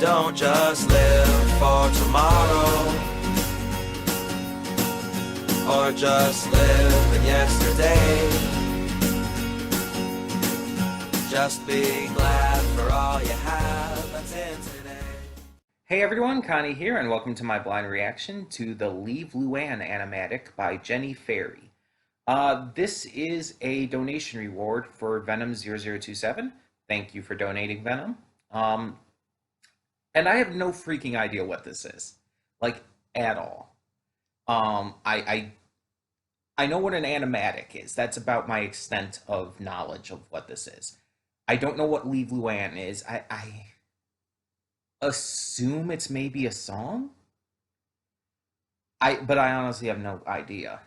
Don't just live for tomorrow, or just live in yesterday. Just be glad for all you have that's in today. Hey everyone, Connie here, and welcome to my blind reaction to the Leave Luanne Animatic by Jeniferl. This is a donation reward for Venom0027. Thank you for donating, Venom. And I have no freaking idea what this is, like, at all. I know what an animatic is. That's about my extent of knowledge of what this is. I don't know what Leave Luanne is. I assume it's maybe a song. But I honestly have no idea.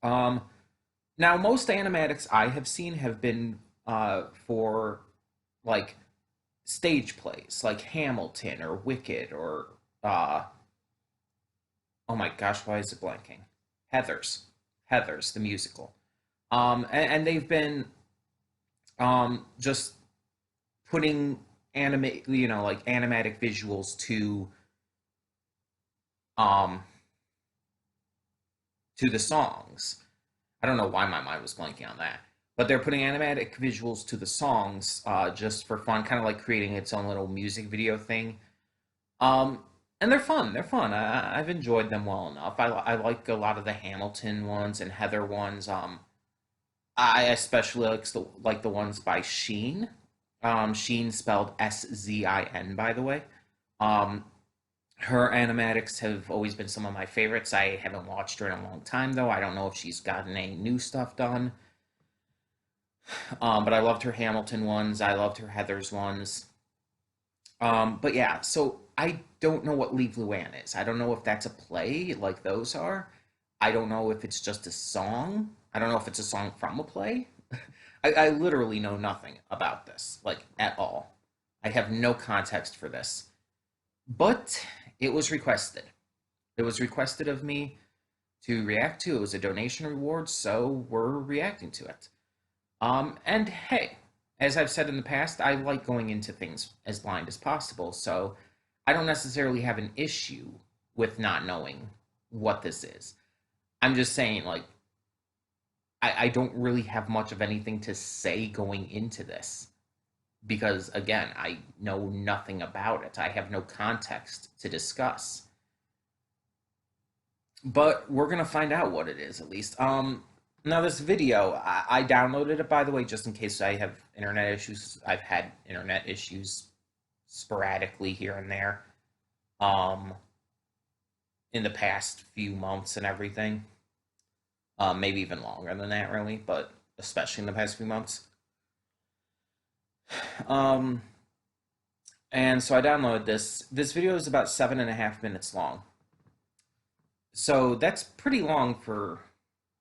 Um, Now most animatics I have seen have been for like stage plays, like Hamilton or Wicked or oh my gosh, why is it blanking? Heathers, Heathers, the musical. And they've been just putting like animatic visuals um to the songs. I don't know why my mind was blanking on that, but they're putting animatic visuals to the songs just for fun, kind of like creating its own little music video thing. And they're fun. They're fun. I've enjoyed them well enough. I like a lot of the Hamilton ones and Heather ones. I especially like the ones by Sheen. Sheen spelled Szin, by the way. Um, Her animatics have always been some of my favorites. I haven't watched her in a long time, though. I don't know if she's gotten any new stuff done. But I loved her Hamilton ones. I loved her Heather's ones. But yeah, so I don't know what Leave Luanne is. I don't know if that's a play like those are. I don't know if it's just a song. I don't know if it's a song from a play. I literally know nothing about this, like at all. I have no context for this. But it was requested. It was requested of me to react to. It was a donation reward, so we're reacting to it. And hey, as I've said in the past, I like going into things as blind as possible, so I don't necessarily have an issue with not knowing what this is. I'm just saying, like, I don't really have much of anything to say going into this because, again, I know nothing about it. I have no context to discuss. But we're gonna find out what it is at least. Now this video, I downloaded it, by the way, just in case I have internet issues. I've had internet issues sporadically here and there, um, in the past few months and everything. Maybe even longer than that, really, but especially in the past few months. Um, and so I downloaded this. This video is about 7.5 minutes long. So that's pretty long for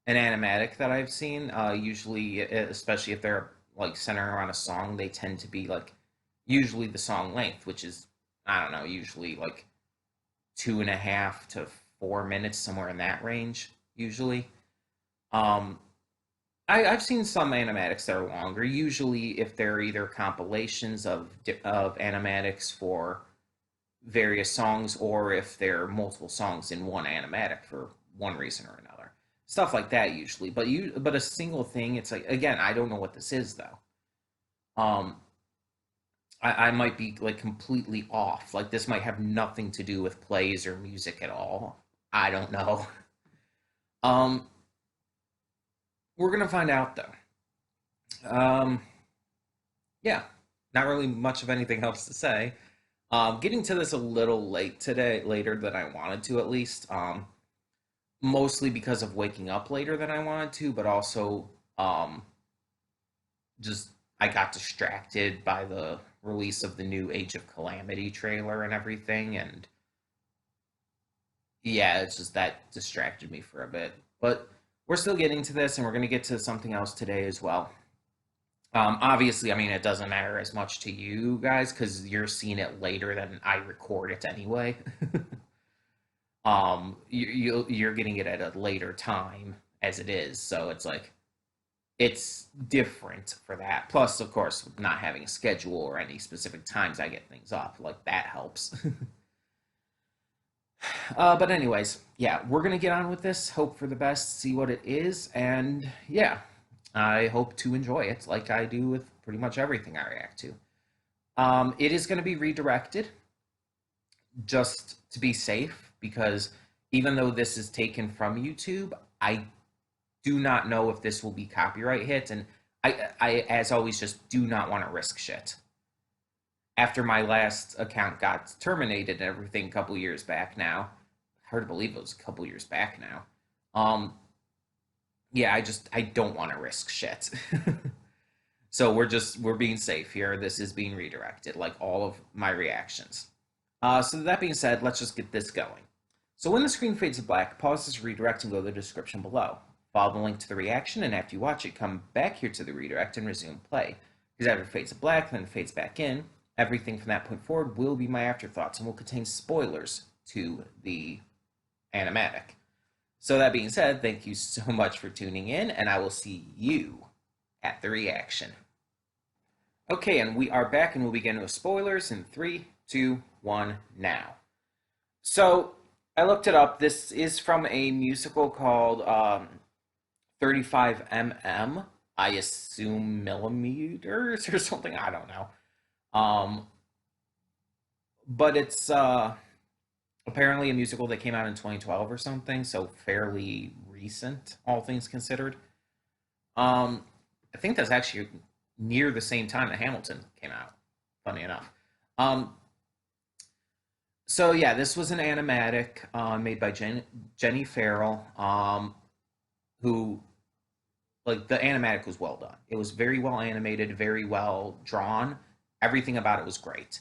an animatic that I've seen. Usually, especially if they're like centering around a song, they tend to be like usually the song length, which is, I don't know, usually like 2.5 to 4 minutes, somewhere in that range, usually. Um, I've seen some animatics that are longer. Usually, if they're either compilations of animatics for various songs, or if they're multiple songs in one animatic for one reason or another, stuff like that usually. But a single thing, it's like, again, I don't know what this is though. Um, I might be like completely off. Like this might have nothing to do with plays or music at all. I don't know. Um, we're gonna find out though. Um, yeah, not really much of anything else to say. Getting to this a little late today, later than I wanted to at least. Mostly because of waking up later than I wanted to, but also um, just I got distracted by the release of the new Age of Calamity trailer and everything, and yeah, it's just that distracted me for a bit. But we're still getting to this, and we're going to get to something else today as well. Obviously, I mean, it doesn't matter as much to you guys because you're seeing it later than I record it anyway. You're getting it at a later time as it is, so it's like it's different for that. Plus, of course, not having a schedule or any specific times I get things up, like that helps. But anyways, yeah, we're gonna get on with this. Hope for the best, see what it is, and yeah, I hope to enjoy it, like I do with pretty much everything I react to. It is going to be redirected just to be safe because even though this is taken from YouTube, I do not know if this will be copyright hit, and I as always, just do not want to risk shit. After my last account got terminated and everything a couple years back now, hard to believe it was a couple years back now. Yeah, I don't want to risk shit. So we're being safe here. This is being redirected, like all of my reactions. So that being said, let's just get this going. So when the screen fades to black, pause this redirect and go to the description below. Follow the link to the reaction, and after you watch it, come back here to the redirect and resume play. Because after it fades to black, then it fades back in, everything from that point forward will be my afterthoughts and will contain spoilers to the animatic. So that being said, thank you so much for tuning in, and I will see you at the reaction. Okay, and we are back, and we'll begin with spoilers in 3, 2, 1, now. So, I looked it up. This is from a musical called 35mm. I assume millimeters or something. I don't know. But it's apparently a musical that came out in 2012 or something, so fairly recent, all things considered. I think that's actually near the same time that Hamilton came out, funny enough. So yeah, this was an animatic made by Jeniferl, who, like, the animatic was well done. It was very well animated, very well drawn. Everything about it was great.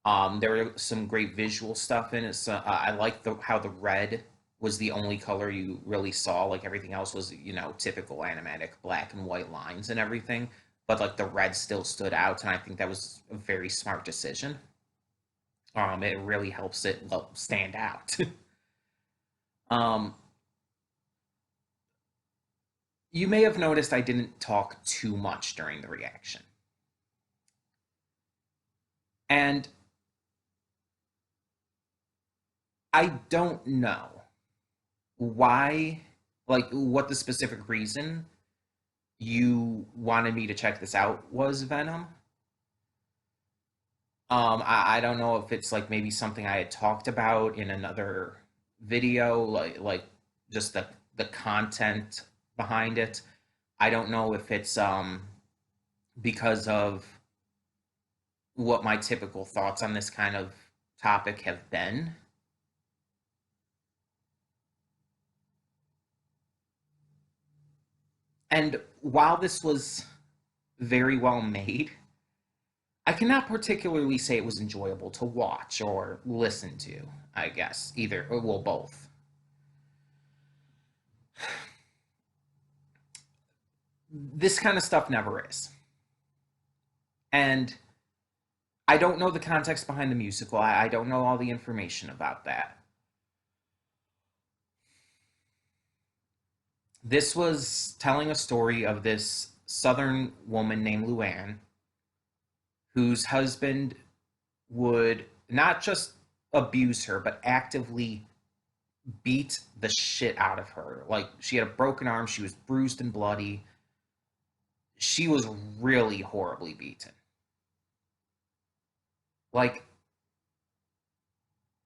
There were some great visual stuff in it. So, I like how the red was the only color you really saw. Like everything else was, typical animatic black and white lines and everything. But like the red still stood out, and I think that was a very smart decision. It really helps it stand out. um, you may have noticed I didn't talk too much during the reaction. And I don't know why, like, what the specific reason you wanted me to check this out was, Venom. I don't know if it's like maybe something I had talked about in another video, like just the content behind it. I don't know if it's because of what my typical thoughts on this kind of topic have been. And while this was very well made, I cannot particularly say it was enjoyable to watch or listen to, I guess. Either, or well, both. This kind of stuff never is. And I don't know the context behind the musical. I don't know all the information about that. This was telling a story of this southern woman named Luanne, whose husband would not just abuse her, but actively beat the shit out of her. Like, she had a broken arm, she was bruised and bloody. She was really horribly beaten. Like,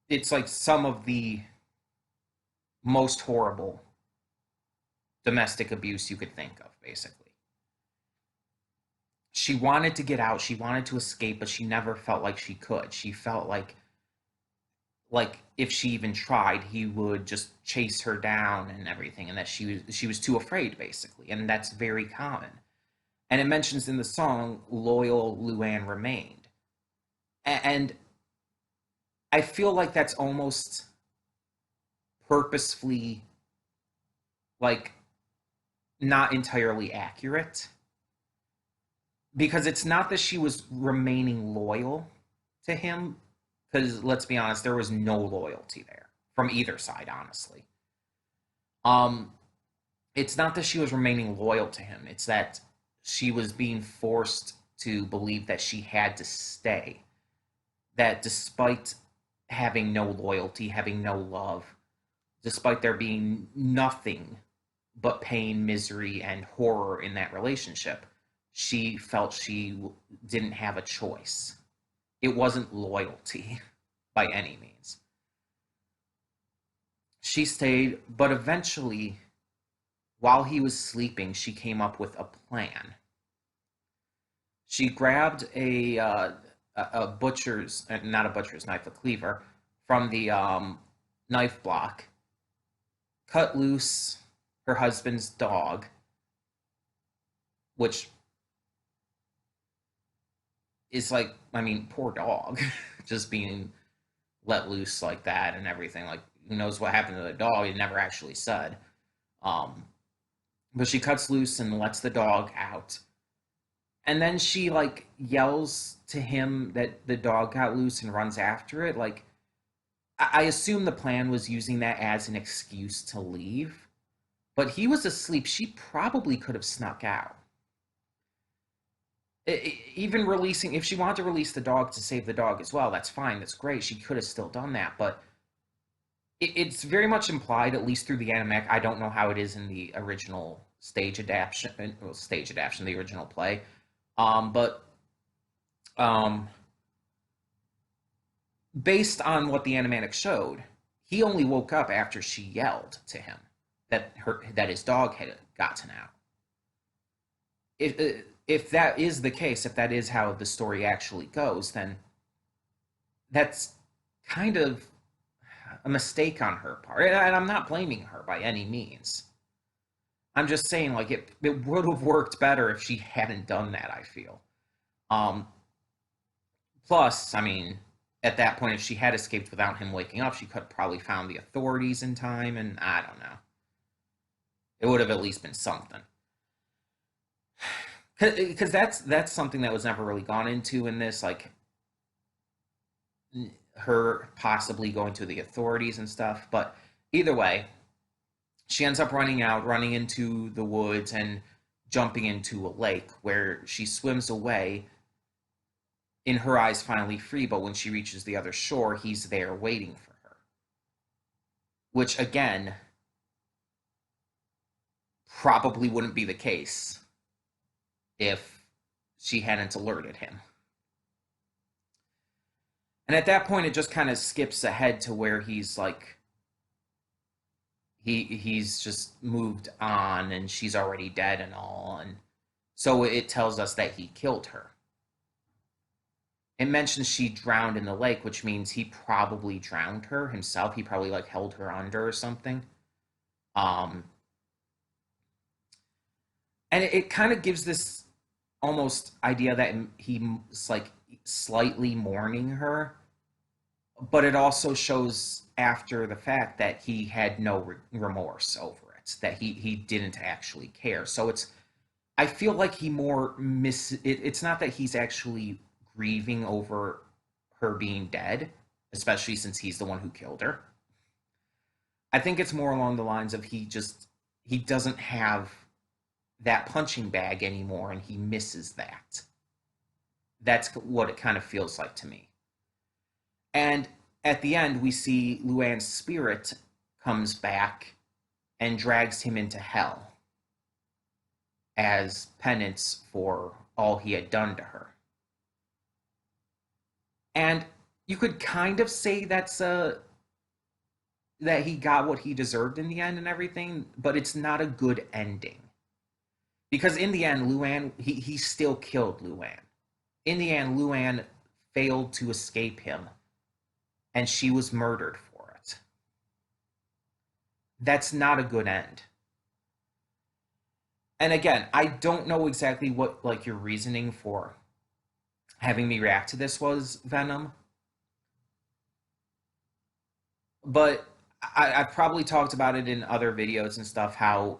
it's like some of the most horrible domestic abuse you could think of, basically. She wanted to get out, she wanted to escape, but she never felt like she could. She felt like if she even tried, he would just chase her down and everything, and that she was too afraid, basically. And that's very common. And it mentions in the song, loyal Luanne remained. And I feel like that's almost purposefully, like, not entirely accurate, because it's not that she was remaining loyal to him, because let's be honest, there was no loyalty there from either side, honestly. it's not that she was remaining loyal to him, it's that she was being forced to believe that she had to stay. That despite having no loyalty, having no love, despite there being nothing but pain, misery, and horror in that relationship, she felt she didn't have a choice. It wasn't loyalty by any means. She stayed, but eventually, while he was sleeping, she came up with a plan. She grabbed a butcher's, not a butcher's knife, a cleaver, from the knife block, cut loose her husband's dog, which is like, I mean, poor dog, just being let loose like that and everything. Like, who knows what happened to the dog? It never actually said. Um, but she cuts loose and lets the dog out. And then she like yells to him that the dog got loose and runs after it. Like, I assume the plan was using that as an excuse to leave. But he was asleep. She probably could have snuck out. Even releasing, if she wanted to release the dog to save the dog as well, that's fine. That's great. She could have still done that. But it's very much implied, at least through the animatic. I don't know how it is in the original stage adaptation, the original play. But based on what the animatic showed, he only woke up after she yelled to him that his dog had gotten out. If that is the case, if that is how the story actually goes, then that's kind of a mistake on her part. And I'm not blaming her by any means. I'm just saying, like, it would have worked better if she hadn't done that, I feel. Um, Plus, I mean, at that point, if she had escaped without him waking up, she could have probably found the authorities in time, and I don't know. It would have at least been something. Because that's something that was never really gone into in this, like her possibly going to the authorities and stuff. But either way, she ends up running into the woods and jumping into a lake where she swims away, in her eyes finally free, but when she reaches the other shore, he's there waiting for her. Which, again, probably wouldn't be the case if she hadn't alerted him. And at that point, it just kind of skips ahead to where he's like, he's just moved on and she's already dead and all. And so it tells us that he killed her. It mentions she drowned in the lake, which means he probably drowned her himself. He probably like held her under or something. Um, and it kind of gives this almost idea that he's like slightly mourning her, but it also shows after the fact that he had no remorse over it, that he didn't actually care. So I feel like he more it's not that he's actually grieving over her being dead, especially since he's the one who killed her. I think it's more along the lines of he doesn't have that punching bag anymore and he misses that. That's what it kind of feels like to me. And at the end, we see Luanne's spirit comes back and drags him into hell as penance for all he had done to her. And you could kind of say that he got what he deserved in the end and everything, but it's not a good ending. Because in the end, Luanne, he still killed Luanne. In the end, Luanne failed to escape him, and she was murdered for it. That's not a good end. And again, I don't know exactly what like your reasoning for having me react to this was, Venom. But I've probably talked about it in other videos and stuff, how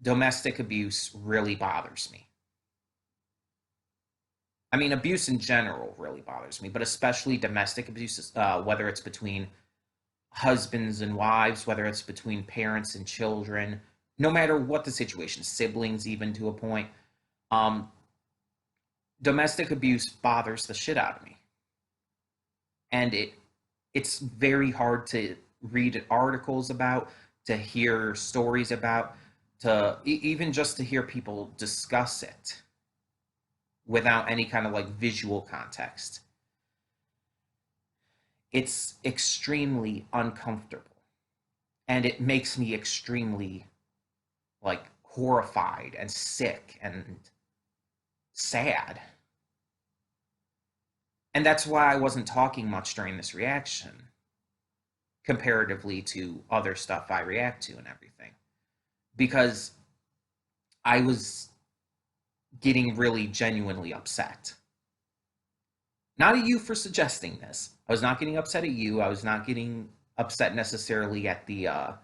domestic abuse really bothers me. I mean, abuse in general really bothers me, but especially domestic abuse, whether it's between husbands and wives, whether it's between parents and children, no matter what the situation, siblings even to a point. Um, Domestic abuse bothers the shit out of me, and it's very hard to read articles about, to hear stories about, to even just to hear people discuss it without any kind of like visual context. It's extremely uncomfortable, and it makes me extremely like horrified and sick and sad. And that's why I wasn't talking much during this reaction comparatively to other stuff I react to and everything, because I was getting really genuinely upset. Not at you for suggesting this. I was not getting upset at you. I was not getting upset necessarily at the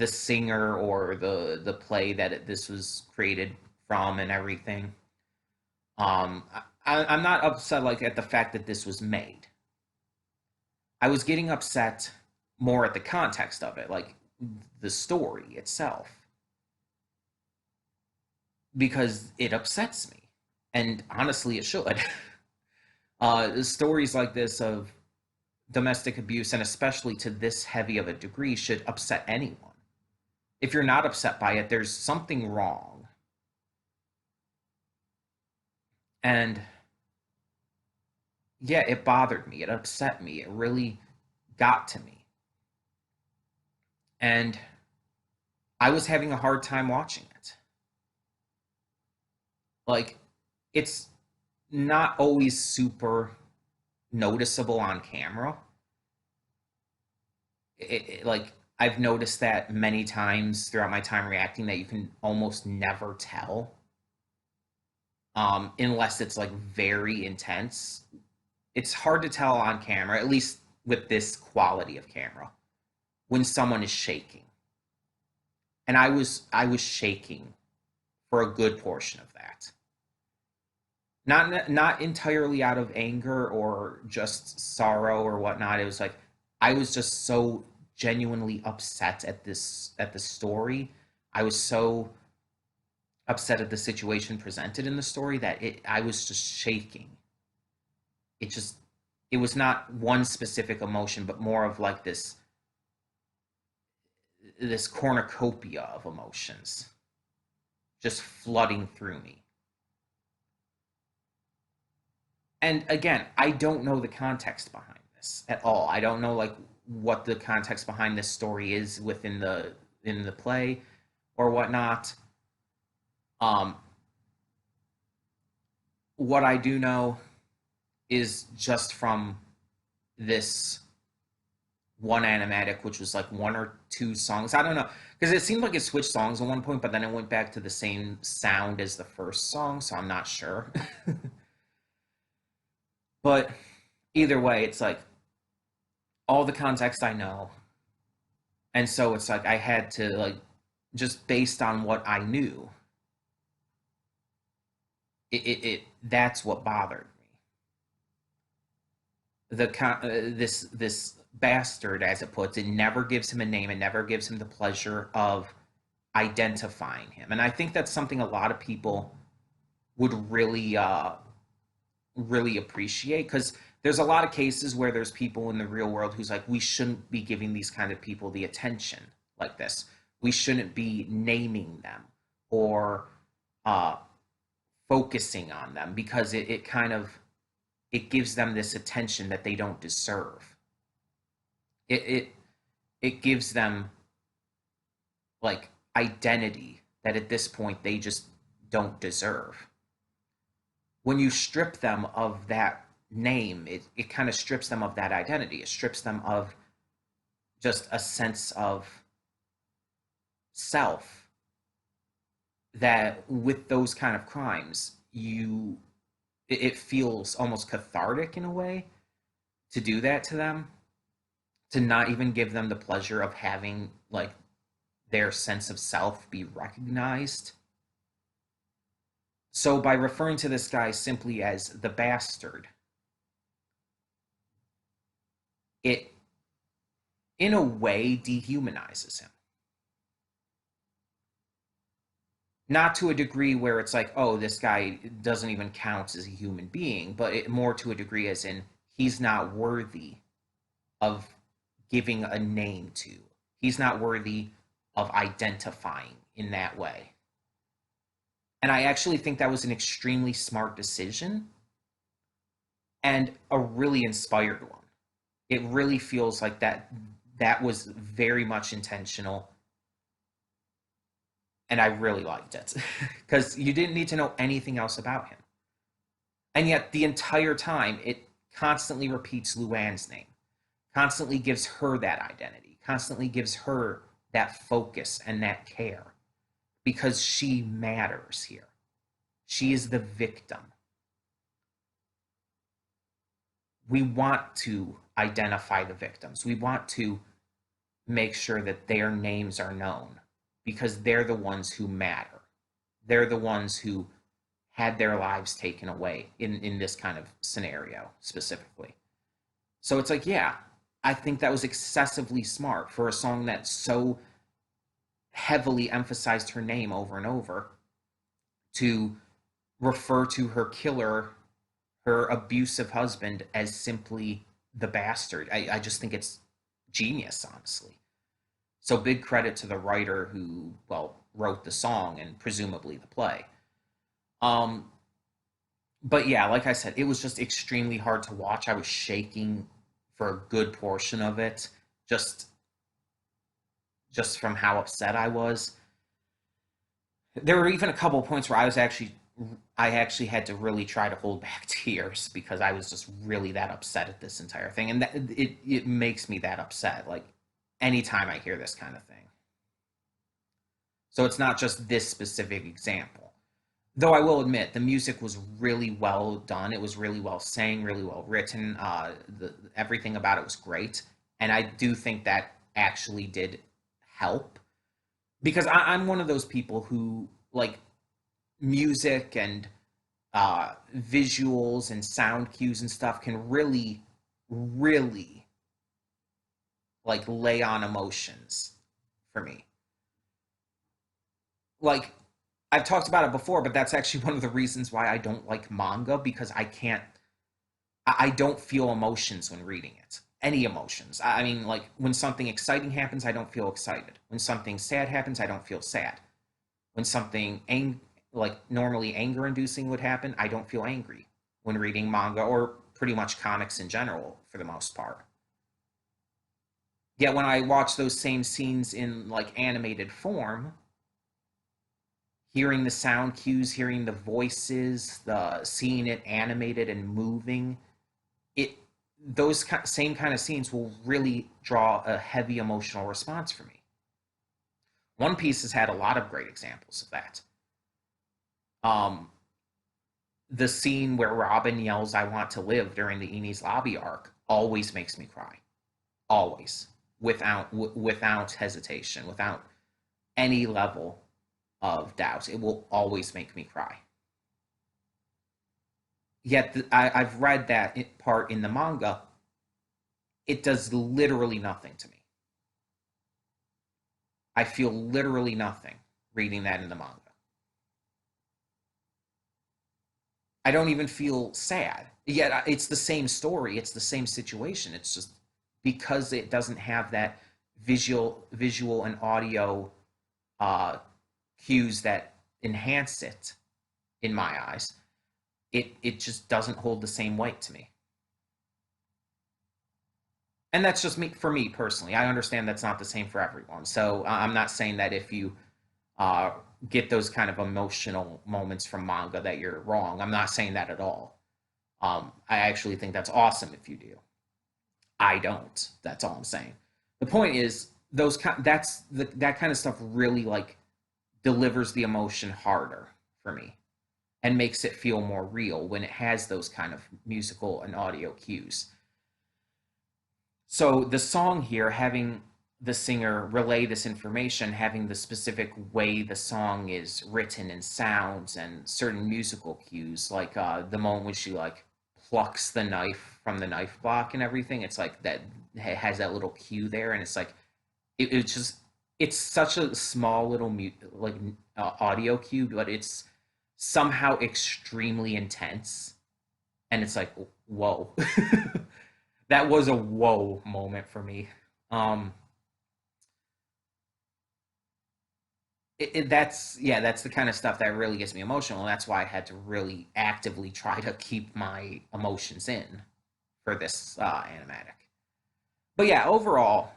singer or the play that this was created from and everything. I'm not upset like at the fact that this was made. I was getting upset more at the context of it, like the story itself, because it upsets me, and honestly, it should. Stories like this of domestic abuse, and especially to this heavy of a degree, should upset anyone. If you're not upset by it, there's something wrong. And yeah, it bothered me. It upset me. It really got to me. And I was having a hard time watching it. Like, it's not always super noticeable on camera. Like, I've noticed that many times throughout my time reacting that you can almost never tell, unless it's like very intense. It's hard to tell on camera, at least with this quality of camera, when someone is shaking. And I was shaking for a good portion of that. Not entirely out of anger or just sorrow or whatnot. It was like I was just so genuinely upset at the story. I was so upset at the situation presented in the story that I was just shaking. It just it was not one specific emotion, but more of like this cornucopia of emotions just flooding through me. And again, I don't know the context behind this at all. I don't know like what the context behind this story is within the play or whatnot. Um, what I do know is just from this one animatic, which was like one or two songs. I don't know, because it seemed like it switched songs at one point, but then it went back to the same sound as the first song, so I'm not sure. But either way, it's like all the context I know, and so it's like I had to like just based on what I knew, it that's what bothered me. This bastard, as it puts it, never gives him a name. It never gives him the pleasure of identifying him, and I think that's something a lot of people would really appreciate, because there's a lot of cases where there's people in the real world who's like, we shouldn't be giving these kind of people the attention like this. We shouldn't be naming them or uh, focusing on them, because it kind of it gives them this attention that they don't deserve. It it gives them like identity that at this point they just don't deserve. When you strip them of that name, it kind of strips them of that identity. It strips them of just a sense of self, that with those kind of crimes, it feels almost cathartic in a way to do that to them, to not even give them the pleasure of having like their sense of self be recognized. So by referring to this guy simply as the bastard, it in a way dehumanizes him. not to a degree where it's like, oh, this guy doesn't even count as a human being, but more to a degree as in he's not worthy of giving a name to. He's not worthy of identifying in that way. And I actually think that was an extremely smart decision and a really inspired one. It really feels like that was very much intentional, and I really liked it because you didn't need to know anything else about him. And yet the entire time it constantly repeats Luanne's name, constantly gives her that identity, constantly gives her that focus and that care because she matters here. She is the victim. We want to identify the victims. We want to make sure that their names are known because they're the ones who matter. They're the ones who had their lives taken away in this kind of scenario specifically. So it's like, yeah, I think that was excessively smart for a song that so heavily emphasized her name over and over to refer to her killer, her abusive husband, as simply the bastard. I just think it's genius, honestly. So big credit to the writer who, well, wrote the song and presumably the play. Um, but yeah, like I said, it was just extremely hard to watch. I was shaking for a good portion of it, just just from how upset I was. There were even a couple of points where I actually had to really try to hold back tears because I was just really that upset at this entire thing, and it makes me that upset. Like anytime I hear this kind of thing. So it's not just this specific example. Though I will admit, the music was really well done. It was really well sang, really well written. Everything about it was great, and I do think that actually did help because I'm one of those people who like music and visuals and sound cues and stuff can really, really like lay on emotions for me. Like I've talked about it before, but that's actually one of the reasons why I don't like manga because I don't feel emotions when reading it. Any emotions. I mean, like when something exciting happens, I don't feel excited. When something sad happens, I don't feel sad. When like normally anger inducing would happen, I don't feel angry when reading manga or pretty much comics in general for the most part. Yet when I watch those same scenes in like animated form, hearing the sound cues, hearing the voices, the seeing it animated and moving, it those same kind of scenes will really draw a heavy emotional response for me. One Piece has had a lot of great examples of that. Um, the scene where Robin yells "I want to live" during the Enies Lobby arc always makes me cry. Always, without hesitation, without any level of doubt, it will always make me cry. Yet I've read that part in the manga. It does literally nothing to me. I feel literally nothing reading that in the manga. I don't even feel sad. Yet it's the same story, it's the same situation. It's just because it doesn't have that visual and audio uh, cues that enhance it in my eyes. It just doesn't hold the same weight to me. And that's just me for me personally. I understand that's not the same for everyone. So I'm not saying that if you uh, get those kind of emotional moments from manga that you're wrong. I'm not saying that at all. I actually think that's awesome if you do. I don't. That's all I'm saying. The point is that kind of stuff really like delivers the emotion harder for me and makes it feel more real when it has those kind of musical and audio cues. So the song here, having the singer relay this information, having the specific way the song is written and sounds and certain musical cues, like the moment when she like plucks the knife from the knife block and everything, it's like that it has that little cue there, and it's like it's just it's such a small little like audio cue, but it's somehow extremely intense, and it's like, whoa. That was a whoa moment for me. Um, that's yeah, that's the kind of stuff that really gets me emotional. And that's why I had to really actively try to keep my emotions in for this animatic. But yeah, overall,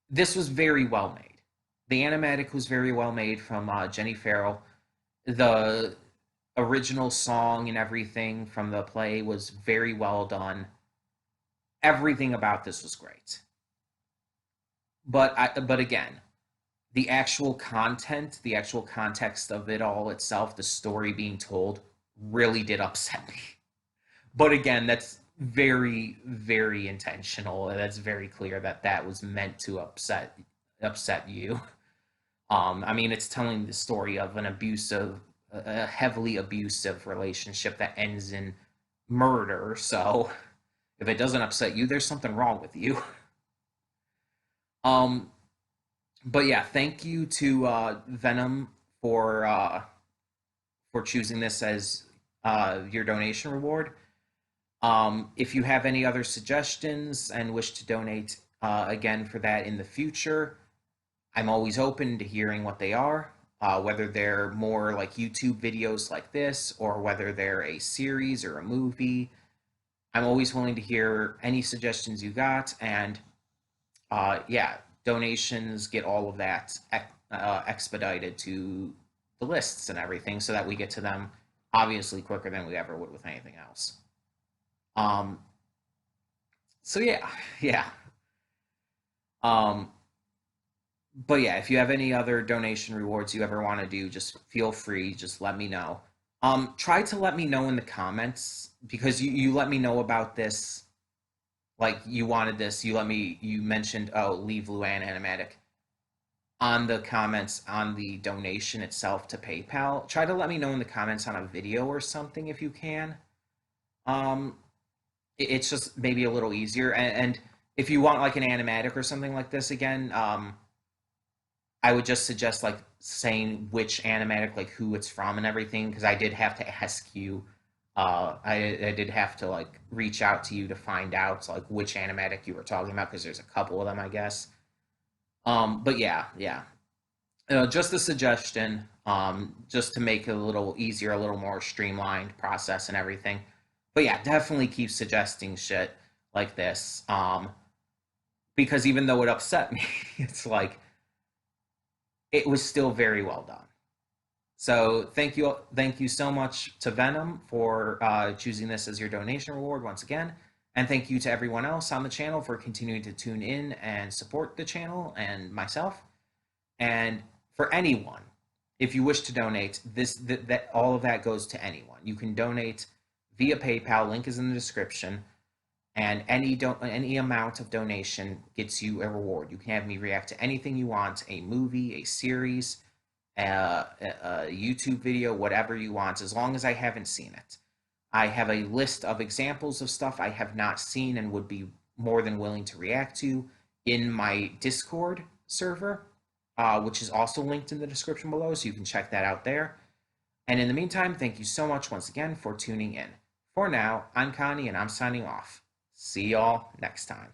this was very well made. The animatic was very well made from Jeniferl. The original song and everything from the play was very well done. Everything about this was great. But again, the actual content, the actual context of it all itself, the story being told, really did upset me. But again, that's very, very intentional. That's very clear that that was meant to upset you. I mean, it's telling the story of an abusive, a heavily abusive relationship that ends in murder. So if it doesn't upset you, there's something wrong with you. Um, but yeah, thank you to Venom for choosing this as your donation reward. If you have any other suggestions and wish to donate again for that in the future, I'm always open to hearing what they are, whether they're more like YouTube videos like this or whether they're a series or a movie. I'm always willing to hear any suggestions you got. And yeah, donations get all of that expedited to the lists and everything so that we get to them obviously quicker than we ever would with anything else. Um, so yeah, yeah. Um, but yeah, if you have any other donation rewards you ever want to do, just feel free. Just let me know. Try to let me know in the comments because you let me know about this. Like you wanted this, you mentioned, oh, leave Luanne Animatic on the comments on the donation itself to PayPal. Try to let me know in the comments on a video or something if you can. Um, it's just maybe a little easier. And if you want like an animatic or something like this again, I would just suggest like saying which animatic, like who it's from and everything, because I did have to ask you. I did have to like reach out to you to find out like which animatic you were talking about because there's a couple of them, I guess. But yeah, yeah. Just a suggestion, just to make it a little easier, a little more streamlined process and everything. But yeah, definitely keep suggesting shit like this. Because even though it upset me, it's like it was still very well done. So thank you so much to Venom for choosing this as your donation reward once again, and thank you to everyone else on the channel for continuing to tune in and support the channel and myself. And for anyone, if you wish to donate, that all of that goes to anyone. You can donate via PayPal. Link is in the description. And any amount of donation gets you a reward. You can have me react to anything you want: a movie, a series, a YouTube video, whatever you want, as long as I haven't seen it. I have a list of examples of stuff I have not seen and would be more than willing to react to in my Discord server, which is also linked in the description below, so you can check that out there. And in the meantime, thank you so much once again for tuning in. For now, I'm Connie and I'm signing off. See y'all next time.